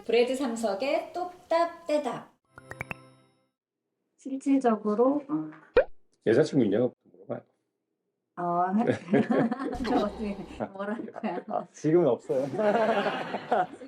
브레드 삼석의 똑딱 떼답. 실질적으로 여자친구 있냐고 물어봐요. 저 어떻게 뭐랄 거야. 지금은 없어요.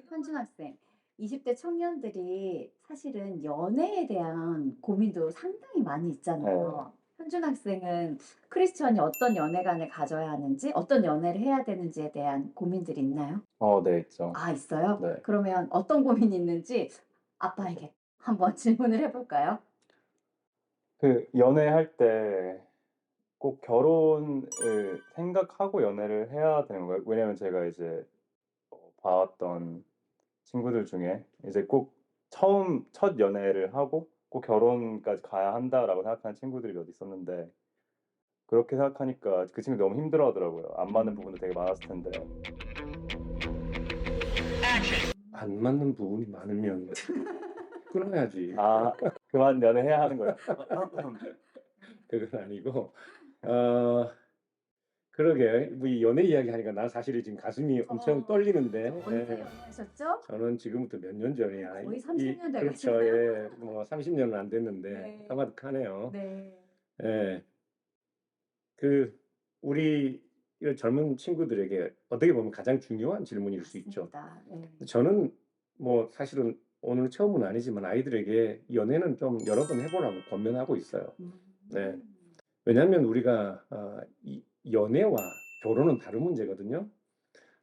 현준 학생, 20대 청년들이 사실은 연애에 대한 고민도 상당히 많이 있잖아요. 현준 학생은 크리스천이 어떤 연애관을 가져야 하는지, 어떤 연애를 해야 되는지에 대한 고민들이 있나요? 네, 있죠. 아, 있어요? 네. 그러면 어떤 고민이 있는지 아빠에게 한번 질문을 해볼까요? 그 연애할 때 꼭 결혼을 생각하고 연애를 해야 되는 거예요. 왜냐면 제가 이제 봐왔던 친구들 중에 이제 꼭 첫 연애를 하고 꼭 결혼까지 가야 한다라고 생각하는 친구들이 몇 있었는데, 그렇게 생각하니까 그 친구 너무 힘들어하더라고요. 안 맞는 부분도 되게 많았을 텐데. 안 맞는 부분이 많으면 끊어야지. 그만 연애해야 하는 거예요. 그건 아니고, 그러게 뭐 이 연애 이야기 하니까 난 사실 지금 가슴이 엄청 떨리는데. 언제 연애하셨죠? 저는 지금부터 몇 년 전이야. 거의 30년 그렇죠. 되겠네요. 예, 뭐 30년은 안 됐는데 네. 까마득하네요. 네. 예, 그 우리 이 젊은 친구들에게 어떻게 보면 가장 중요한 질문일 수 있죠. 맞습니다. 네. 저는 뭐 사실은 오늘 처음은 아니지만 아이들에게 연애는 좀 여러 번 해보라고 권면하고 있어요. 네. 왜냐하면 우리가 이 연애와 결혼은 다른 문제거든요.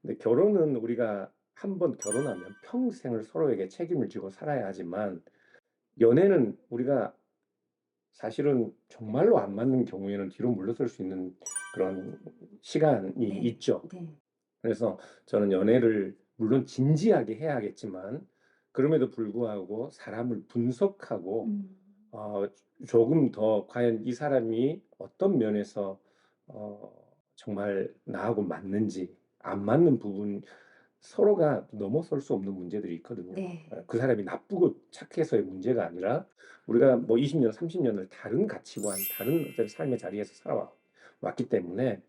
근데 결혼은 우리가 한번 결혼하면 평생을 서로에게 책임을 지고 살아야 하지만, 연애는 우리가 사실은 정말로 안 맞는 경우에는 뒤로 물러설 수 있는 그런 시간이 네. 있죠. 네. 그래서 저는 연애를 물론 진지하게 해야겠지만, 그럼에도 불구하고 사람을 분석하고 조금 더 과연 이 사람이 어떤 면에서 정말 나하고 맞는지, 안 맞는 부분, 서로가 넘어설 수 없는 문제들이 있거든요. 네. 그 사람이 나쁘고 착해서의 문제가 아니라 우리가 뭐 20년, 30년을 다른 가치관, 다른 어떤 삶의 자리에서 살아왔기 때문에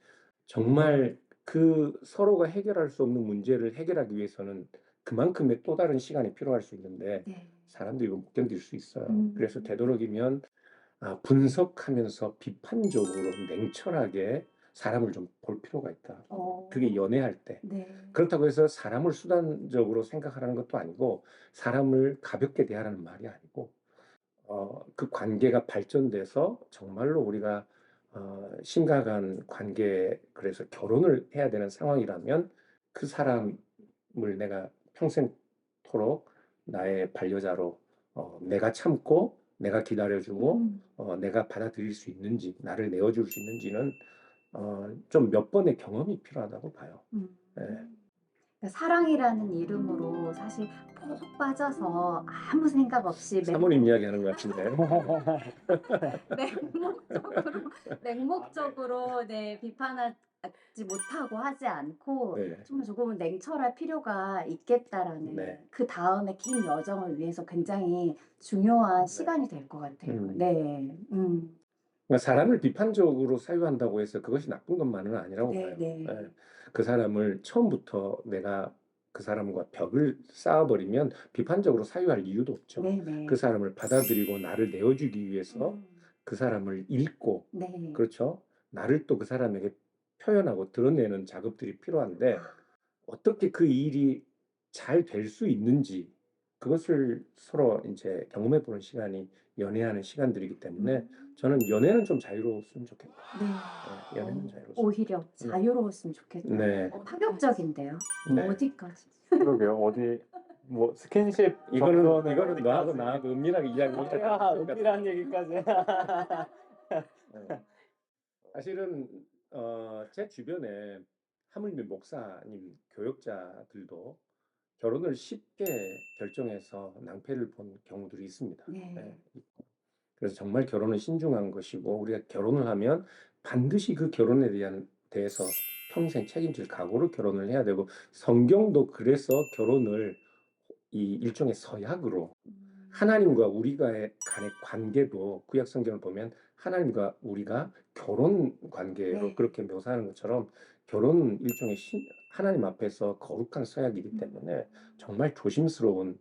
정말 그 서로가 해결할 수 없는 문제를 해결하기 위해서는 그만큼의 또 다른 시간이 필요할 수 있는데 네. 사람들이 이거 못 견딜 수 있어요. 음. 그래서 되도록이면 분석하면서 비판적으로 냉철하게 사람을 좀 볼 필요가 있다. 그게 연애할 때. 네. 그렇다고 해서 사람을 수단적으로 생각하라는 것도 아니고, 사람을 가볍게 대하라는 말이 아니고, 그 관계가 발전돼서 정말로 우리가 심각한 관계, 그래서 결혼을 해야 되는 상황이라면 그 사람을 내가 평생토록 나의 반려자로 내가 참고 내가 기다려주고 내가 받아들일 수 있는지, 나를 내어줄 수 있는지는 좀 몇 번의 경험이 필요하다고 봐요. 네. 그러니까 사랑이라는 이름으로 사실 푹 빠져서 아무 생각 없이 사모님 이야기하는 것 같은데. 맹목적으로 네, 비판하지 못하고 하지 않고 네. 정말 조금은 냉철할 필요가 있겠다라는 네. 그 다음에 긴 여정을 위해서 굉장히 중요한 시간이 될 것 같아요. 네. 그러니까 사람을 비판적으로 사유한다고 해서 그것이 나쁜 것만은 아니라고 네, 봐요. 네. 예. 그 사람을 처음부터 내가 그 사람과 벽을 쌓아버리면 비판적으로 사유할 이유도 없죠. 네, 네. 그 사람을 받아들이고 나를 내어주기 위해서 그 사람을 읽고, 네. 그렇죠? 나를 또 그 사람에게 표현하고 드러내는 작업들이 필요한데, 어떻게 그 일이 잘 될 수 있는지, 그것을 서로 이제 경험해 보는 시간이 연애하는 시간들이기 때문에 저는 연애는 좀 자유로웠으면 좋겠다. 네. 연애는 자유로웠으면 오히려 자유로웠으면 좋겠다. 네. 파격적인데요. 네. 어디까지? 그러게요. 어디 뭐 스킨십 이거는 정도는 너하고 나하고 은밀하게 이야기해야 될 것 같아. 얘기까지. 사실은 제 주변에 하물며 목사님, 교역자들도 결혼을 쉽게 결정해서 낭패를 본 경우들이 있습니다. 네. 네. 그래서 정말 결혼은 신중한 것이고, 우리가 결혼을 하면 반드시 그 결혼에 대해서 평생 책임질 각오로 결혼을 해야 되고, 성경도 그래서 결혼을 이 일종의 서약으로, 하나님과 우리가 간의 관계도 구약 성경을 보면 하나님과 우리가 결혼 관계로 네. 그렇게 묘사하는 것처럼, 결혼은 일종의 하나님 앞에서 거룩한 서약이기 때문에 정말 조심스러운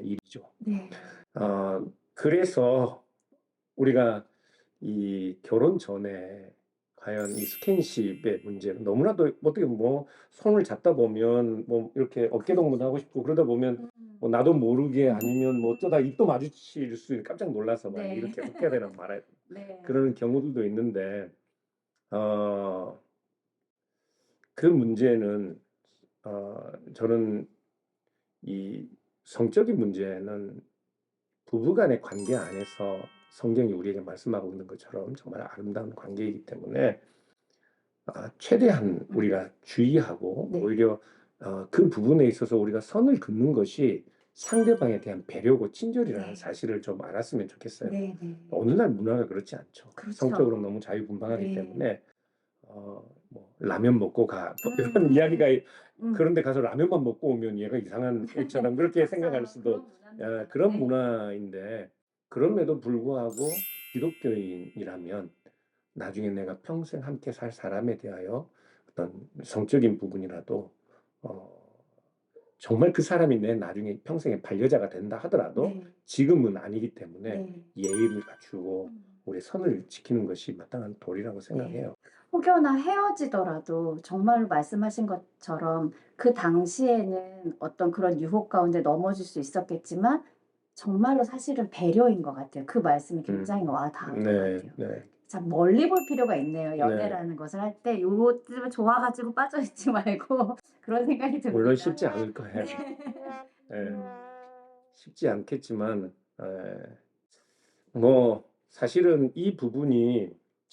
일이죠. 네. 그래서 우리가 이 결혼 전에 과연 이 스킨십의 문제 너무나도 어떻게 뭐 손을 잡다 보면 뭐 이렇게 어깨 동무도 하고 싶고 그러다 보면 뭐 나도 모르게 아니면 뭐 어쩌다 입도 마주칠 수 있는 깜짝 놀라서 막 네. 이렇게 어떻게 해야 되나 말아야 네. 그러는 경우들도 있는데 그 문제는 저는 이 성적인 문제는 부부간의 관계 안에서 성경이 우리에게 말씀하고 있는 것처럼 정말 아름다운 관계이기 때문에 최대한 우리가 주의하고 네. 오히려 그 부분에 있어서 우리가 선을 긋는 것이 상대방에 대한 배려고 친절이라는 네. 사실을 좀 알았으면 좋겠어요. 네. 네. 오늘날 문화가 그렇지 않죠. 그렇죠. 성적으로 너무 자유분방하기 네. 때문에 뭐 라면 먹고 가 뭐 음. 이런 이야기가 음. 그런데 가서 라면만 먹고 오면 얘가 이상한 애처럼 그렇게 생각할 수도 그런 네. 문화인데 그럼에도 불구하고 기독교인이라면 나중에 내가 평생 함께 살 사람에 대하여 어떤 성적인 부분이라도 정말 그 사람이 내 나중에 평생의 반려자가 된다 하더라도 네. 지금은 아니기 때문에 네. 예의를 갖추고 우리 선을 지키는 것이 마땅한 도리라고 생각해요. 혹여나 헤어지더라도 정말로 말씀하신 것처럼 그 당시에는 어떤 그런 유혹 가운데 넘어질 수 있었겠지만 정말로 사실은 배려인 것 같아요. 그 말씀이 굉장히 와닿은 것 네, 같아요. 네, 참 멀리 볼 필요가 있네요. 연애라는 것을 할 때 요것 때문에 좋아가지고 빠져있지 말고 그런 생각이 듭니다. 물론 쉽지 않을 거예요. 네. 예, 쉽지 않겠지만 뭐 사실은 이 부분이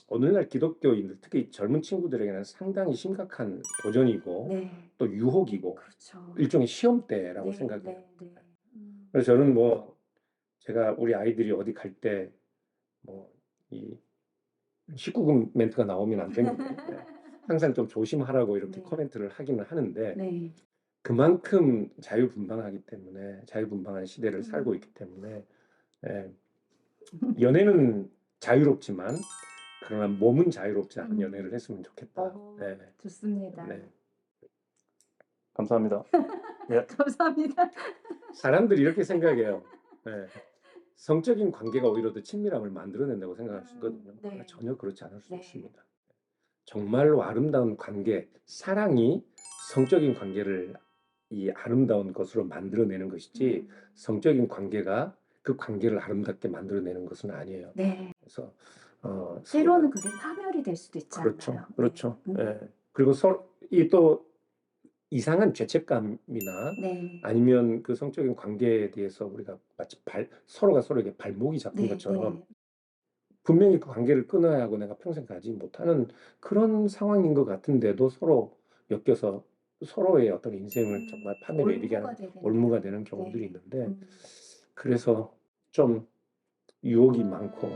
오늘날 기독교인들 특히 젊은 친구들에게는 상당히 심각한 도전이고 네. 또 유혹이고 그렇죠. 일종의 시험대라고 네, 생각해요. 네, 네. 그래서 저는 뭐 제가 우리 아이들이 어디 갈 때 뭐 이 19금 멘트가 나오면 안 되는데 항상 좀 조심하라고 이렇게 네. 코멘트를 하기는 하는데 네. 그만큼 자유분방하기 때문에 자유분방한 시대를 살고 있기 때문에 연애는 자유롭지만 그러나 몸은 자유롭지 않은 연애를 했으면 좋겠다. 네. 좋습니다. 네. 감사합니다. 감사합니다. 사람들이 이렇게 생각해요. 네. 성적인 관계가 오히려 더 친밀함을 만들어낸다고 생각할 수 있거든요. 네. 그러나 전혀 그렇지 않을 수 네. 있습니다. 정말로 아름다운 관계, 사랑이 성적인 관계를 이 아름다운 것으로 만들어내는 것이지 성적인 관계가 그 관계를 아름답게 만들어내는 것은 아니에요. 네. 그래서 때로는 그게 파멸이 될 수도 있지 그렇죠, 않나요? 그렇죠. 네. 예. 그리고 또 이상한 죄책감이나 네. 아니면 그 성적인 관계에 대해서 우리가 마치 서로가 서로에게 발목이 잡힌 네. 것처럼 네. 분명히 그 관계를 끊어야 하고 내가 평생 가지 못하는 그런 상황인 것 같은데도 서로 엮여서 서로의 어떤 인생을 정말 파멸에 이르게 하는 올무가 되는 경우들이 있는데 그래서 좀 유혹이 많고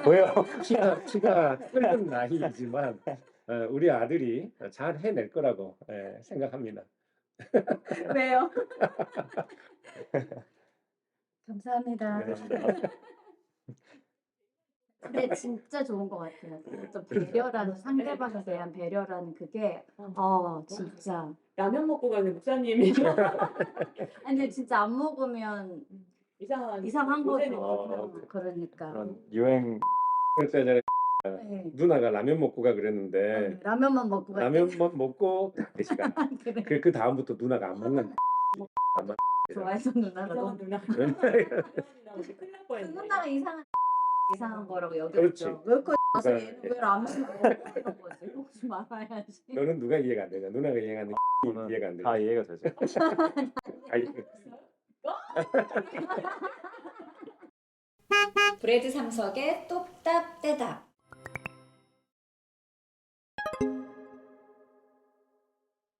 왜요? 피가 끓는 나이이지만 우리 아들이 잘 해낼 거라고 생각합니다. 왜요? 감사합니다. 네. 근데 진짜 좋은 것 같아요. 어떤 배려라는 상대방에 대한 배려라는 그게 진짜 라면 먹고 가는 목사님이 아니 근데 진짜 안 먹으면 이상한 요새는 거죠. 그렇더라고요. 그러니까 그런 유행 그때 네. 누나가 라면 먹고 가 그랬는데 라면만 먹고 갈 때. 라면만 먹고 딱 4시간. 그래. 그 다음부터 누나가 안 먹는 좋아해서 누나가 이상한 너무 누나. 그런 큰일 날 뻔했네. 누나가 이상한 거라고 그렇지. 여겼죠. 왜 그거 와서 그러니까 얘는 왜 라면을 먹어 이런 거지. 혹시 말아야지. 너는 누가 이해가 안 되냐? 누나가 이해가 안 돼. 이해가 안 돼. 다 이해가 되죠. 아니, 브레드 삼석의 똑딱떼답.